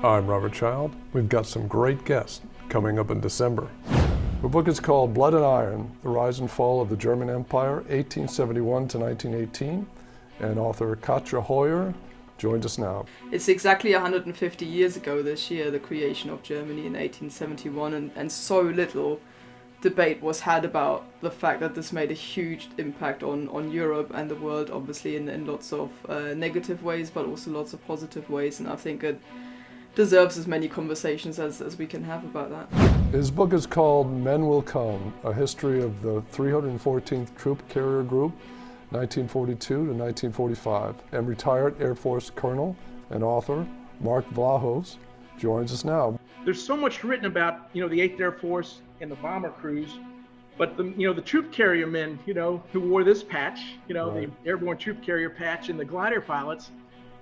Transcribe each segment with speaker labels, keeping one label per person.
Speaker 1: I'm Robert Child. We've got some great guests coming up in December. The book is called Blood and Iron, The Rise and Fall of the German Empire, 1871 to 1918, and author Katja Hoyer joins us now.
Speaker 2: It's exactly 150 years ago this year, the creation of Germany in 1871, and so little debate was had about the fact that this made a huge impact on Europe and the world, obviously in lots of negative ways, but also lots of positive ways, and I think it deserves as many conversations as we can have about that.
Speaker 1: His book is called Men Will Come, A History of the 314th Troop Carrier Group, 1942 to 1945, and retired Air Force Colonel and author Mark Vlahos joins us now.
Speaker 3: There's so much written about, the 8th Air Force and the bomber crews, but the troop carrier men, who wore this patch, right. The airborne troop carrier patch, and the glider pilots,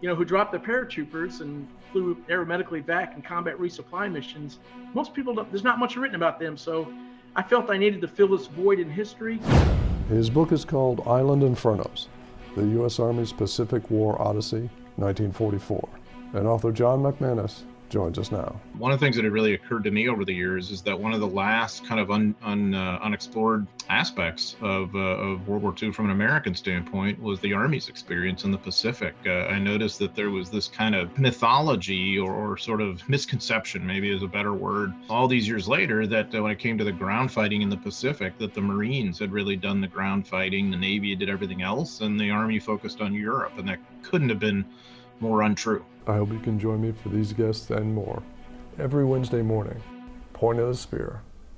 Speaker 3: who dropped their paratroopers and flew aeromedically back in combat resupply missions. Most people there's not much written about them, so I felt I needed to fill this void in history.
Speaker 1: His book is called Island Infernos, The U.S. Army's Pacific War Odyssey, 1944, and author John Mcmanus joins us now.
Speaker 4: One of the things that had really occurred to me over the years is that one of the last kind of unexplored aspects of World War II from an American standpoint was the Army's experience in the Pacific. I noticed that there was this kind of mythology or sort of misconception, maybe is a better word, all these years later, that when it came to the ground fighting in the Pacific, that the Marines had really done the ground fighting, the Navy did everything else, and the Army focused on Europe, and that couldn't have been more untrue.
Speaker 1: I hope you can join me for these guests and more every Wednesday morning. Point of the Spear.